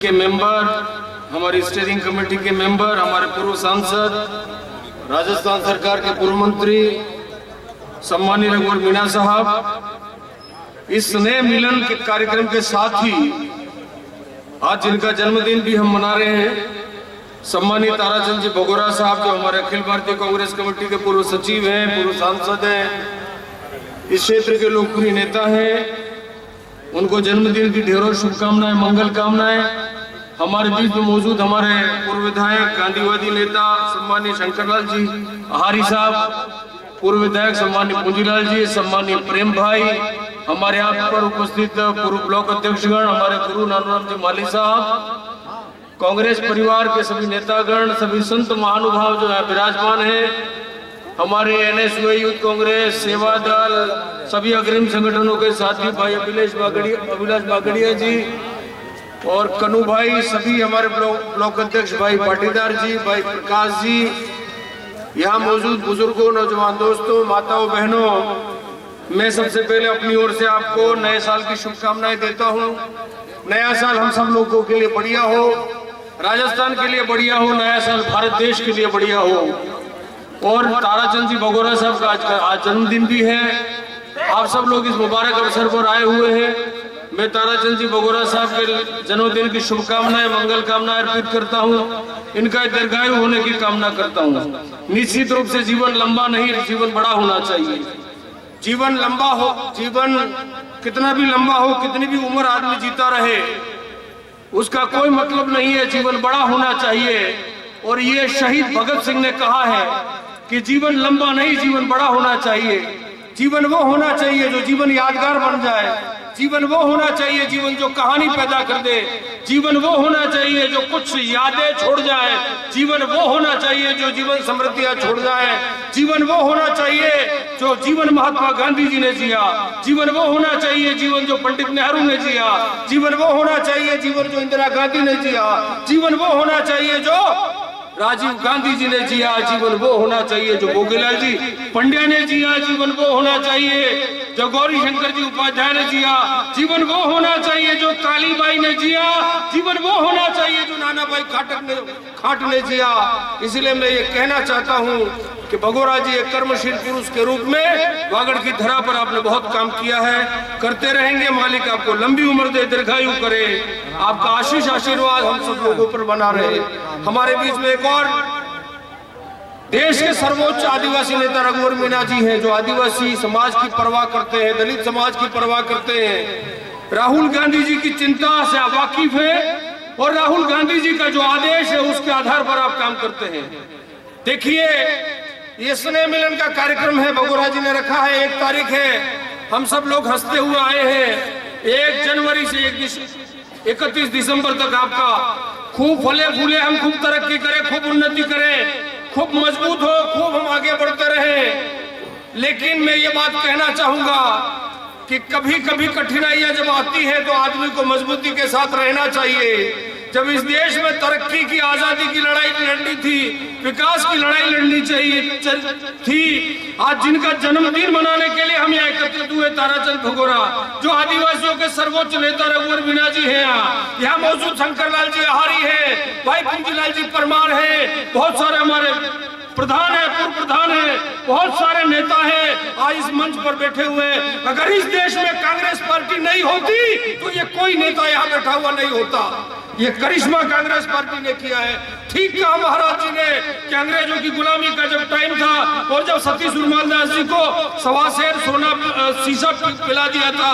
के मेंबर, हमारी steering committee के मेंबर, हमारे पूर्व सांसद, राजस्थान सरकार के पूर्व मंत्री सम्मानीय रघुवर मीणा साहब, इस स्नेह मिलन के कार्यक्रम के साथ ही आज जिनका जन्मदिन भी हम मना रहे हैं, सम्मानीय ताराचंद जी भगोरा साहब, जो हमारे अखिल भारतीय कांग्रेस कमेटी के पूर्व सचिव हैं, पूर्व सांसद हैं, इस क्षेत्र के लोकप्रिय नेता हैं, उनको जन्मदिन की ढेरों शुभकामनाएं, मंगल कामनाएं। हमारे बीच में मौजूद हमारे पूर्व विधायक, गांधीवादी नेता सम्मानीय शंकरलाल जी आहारी साहब, पूर्व विधायक सम्मानीय पूंजीलाल जी, सम्मानीय प्रेम भाई, हमारे यहाँ पर उपस्थित पूर्व ब्लॉक अध्यक्षगण, हमारे गुरु नानूराम जी माली साहब, कांग्रेस परिवार के सभी नेतागण, सभी संत महानुभाव जो है विराजमान है, हमारे NSU यूथ कांग्रेस, सेवा दल, सभी अग्रिम संगठनों के साथी भाई अभिलाष बागड़िया जी और कन्नू भाई, सभी हमारे ब्लॉक अध्यक्ष भाई पाटीदार जी, भाई प्रकाश जी, यहाँ मौजूद बुजुर्गों, नौजवान दोस्तों, माताओं, बहनों, मैं सबसे पहले अपनी ओर से आपको नए साल की शुभकामनाएं देता हूँ। नया साल हम सब लोगों के लिए बढ़िया हो, राजस्थान के लिए बढ़िया हो, नया साल भारत देश के लिए बढ़िया हो। और ताराचंद जी भगोरा साहब का आज जन्मदिन भी है। आप सब लोग इस मुबारक अवसर पर आए हुए हैं। मैं ताराचंद जी भगोरा साहब के जन्मदिन की शुभकामनाएं, मंगल कामनाएं अर्पित करता हूं। इनका दीर्घायु होने की कामना करता हूं। निश्चित रूप से जीवन लंबा नहीं, जीवन बड़ा होना चाहिए। जीवन लंबा हो, जीवन कितना भी लंबा हो, कितनी भी उम्र आदमी जीता रहे, उसका कोई मतलब नहीं है, जीवन बड़ा होना चाहिए। और ये शहीद भगत सिंह ने कहा है कि जीवन लंबा नहीं, जीवन बड़ा होना चाहिए। जीवन वो होना चाहिए जो जीवन यादगार बन जाए, जीवन वो होना चाहिए जीवन जो कहानी पैदा कर दे, जीवन वो होना चाहिए जो कुछ यादें छोड़ जाए, जीवन वो होना चाहिए जो जीवन समृद्धियां छोड़ जाए, जीवन वो होना चाहिए जो जीवन महात्मा गांधी जी ने जिया, जीवन वो होना चाहिए जीवन जो पंडित नेहरू ने जिया, जीवन वो होना चाहिए जीवन जो इंदिरा गांधी ने जिया, जीवन वो होना चाहिए जो राजीव गांधी जी ने जिया, जीवन वो होना चाहिए जो भोगीलाल जी पंड्या ने जिया, जीवन वो होना चाहिए जो गौरी शंकर जी उपाध्याय ने जिया, जीवन वो होना चाहिए जो कालीबाई ने जिया, जीवन वो होना चाहिए जो नाना भाई खाट ने जिया। इसलिए मैं ये कहना चाहता हूँ कि भगोरा जी एक कर्मशील पुरुष के रूप में वागड़ की धरा पर आपने बहुत काम किया है, करते रहेंगे। मालिक आपको लंबी उम्र दे, दीर्घायु करे, आपका आशीष आशीर्वाद हम सब लोगों पर बना रहे। हमारे बीच में एक और देश के सर्वोच्च आदिवासी नेता रघुवर मीणा जी हैं, जो आदिवासी समाज की परवाह करते हैं, दलित समाज की परवाह करते हैं, राहुल गांधी जी की चिंता से आप वाकिफ हैं और राहुल गांधी जी का जो आदेश है उसके आधार पर आप काम करते हैं। देखिए, ये स्नेह मिलन का कार्यक्रम है, भगोरा जी ने रखा है, 1 तारीख है, हम सब लोग हंसते हुए आए हैं। 1 जनवरी से 31 दिसंबर तक आपका खूब फले फूले, हम खूब तरक्की करें, खूब उन्नति करें, खूब मजबूत हो, खूब हम आगे बढ़ते रहें। लेकिन मैं ये बात कहना चाहूंगा कि कभी कभी कठिनाइयां जब आती है तो आदमी को मजबूती के साथ रहना चाहिए। जब इस देश में तरक्की की, आजादी की लड़ाई लड़नी थी, विकास की लड़ाई लड़नी थी, आज जिनका जन्मदिन मनाने के लिए हम यहाँ एकत्रित हुए, ताराचंद भगोरा, जो आदिवासियों के सर्वोच्च नेता रघुवर मीणा जी हैं, यहाँ मौजूद शंकरलाल जी आहारी है, भाई पूंजीलाल जी परमार है, बहुत सारे हमारे प्रधान है, पूर्व प्रधान है, बहुत सारे नेता हैं आज इस मंच पर बैठे हुए। अगर इस देश में कांग्रेस पार्टी नहीं होती तो ये कोई नेता यहाँ बैठा हुआ नहीं होता। ये करिश्मा कांग्रेस पार्टी ने किया है। ठीक कहा महाराज जी ने कि अंग्रेजों की गुलामी का जब टाइम था और जब सती सुरमाल दास जी को 1.25 सेर सोना शीशा पिला दिया था,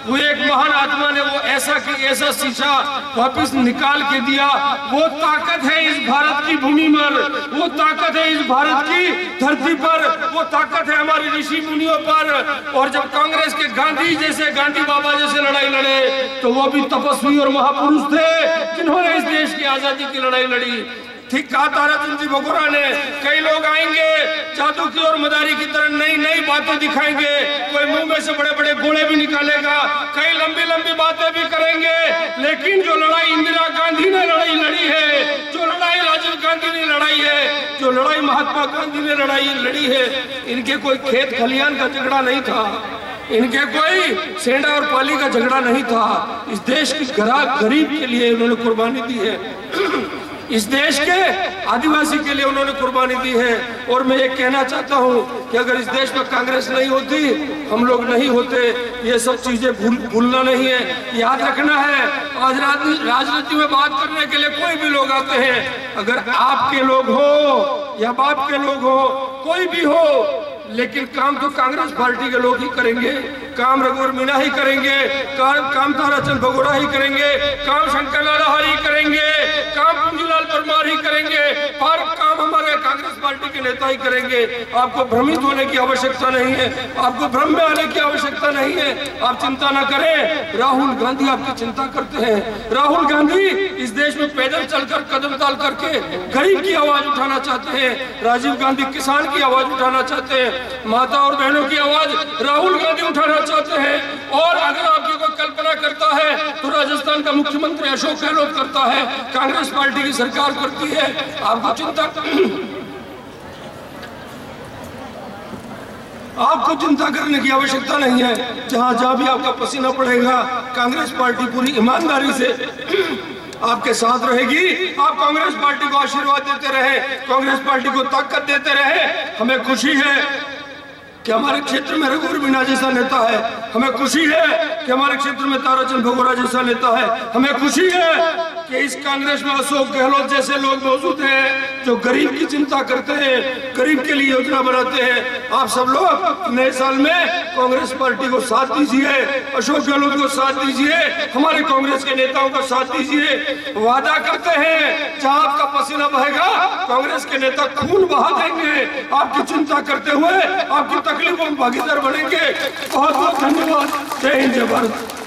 वो एक महान आत्मा ने वो ऐसा शीशा वापिस निकाल के दिया। वो ताकत है इस भारत की भूमि पर, वो ताकत है इस भारत की धरती पर, वो ताकत है हमारे ऋषि मुनियों पर। और जब कांग्रेस के गांधी जैसे, गांधी बाबा जैसे लड़ाई लड़े तो वो भी तपस्वी और महापुरुष थे जिन्होंने इस देश की आजादी की लड़ाई लड़ी। ठीक कहा ताराचंद जी भगोरा ने, कई लोग आएंगे जादू की और मदारी की तरह नई नई बातें दिखाएंगे, कोई मुंह में से बड़े बड़े गोले भी निकालेगा, कई लंबी लंबी बातें भी करेंगे, लेकिन जो लड़ाई इंदिरा गांधी ने लड़ी है, जो लड़ाई राजीव गांधी ने लड़ाई है, जो लड़ाई महात्मा गांधी ने लड़ी है, इनके कोई खेत खलियान का झगड़ा नहीं था, इनके कोई सेंधा और पाली का झगड़ा नहीं था। इस देश की गरीब के लिए उन्होंने कुर्बानी दी है, इस देश के आदिवासी के लिए उन्होंने कुर्बानी दी है। और मैं ये कहना चाहता हूँ कि अगर इस देश में कांग्रेस नहीं होती, हम लोग नहीं होते, ये सब चीजें भूलना नहीं है, याद रखना है। आज राजनीति में बात करने के लिए कोई भी लोग आते हैं, अगर आपके लोग हो या बाप के लोग हो, कोई भी हो, लेकिन काम तो कांग्रेस पार्टी के लोग ही करेंगे, काम रघुवर मीणा ही करेंगे, काम ताराचंद भगोड़ा ही करेंगे, काम शंकर लाला ही करेंगे, काम पूंजीलाल परमार ही करेंगे, और काम हमारे कांग्रेस पार्टी के नेता ही करेंगे। आपको भ्रमित होने की आवश्यकता नहीं है, आपको भ्रम में आने की आवश्यकता नहीं है। आप चिंता न करें, राहुल गांधी आपकी चिंता करते हैं। राहुल गांधी इस देश में पैदल चलकर कदम डाल करके गरीब की आवाज उठाना चाहते हैं, राजीव गांधी किसान की आवाज उठाना चाहते हैं, माता और बहनों की आवाज राहुल गांधी उठाना चाहते हैं। और अगर आपकी कोई कल्पना करता है तो राजस्थान का मुख्यमंत्री अशोक गहलोत करता है, कांग्रेस पार्टी की सरकार करती है। आपको चिंता करने की आवश्यकता नहीं है। जहां भी आपका पसीना पड़ेगा, कांग्रेस पार्टी पूरी ईमानदारी से आपके साथ रहेगी। आप कांग्रेस पार्टी को आशीर्वाद देते रहे, कांग्रेस पार्टी को ताकत देते रहे। हमें खुशी है कि हमारे क्षेत्र में रघुवर मीणा जैसा नेता है, हमें खुशी है कि हमारे क्षेत्र में ताराचंद भगोड़ा जैसा नेता है, हमें खुशी है कि इस कांग्रेस में अशोक गहलोत जैसे लोग मौजूद हैं जो गरीब की चिंता करते हैं, गरीब के लिए योजना बनाते हैं। आप सब लोग नए साल में कांग्रेस पार्टी को साथ दीजिए, अशोक गहलोत को साथ दीजिए, हमारे कांग्रेस के नेताओं को साथ दीजिए। वादा करते हैं जहां आपका पसीना बहेगा, कांग्रेस के नेता खून बहा देंगे। आपकी चिंता करते हुए आपकी तकलीफों में भागीदार बनेंगे। बहुत बहुत धन्यवाद। जय हिंद, जय भारत।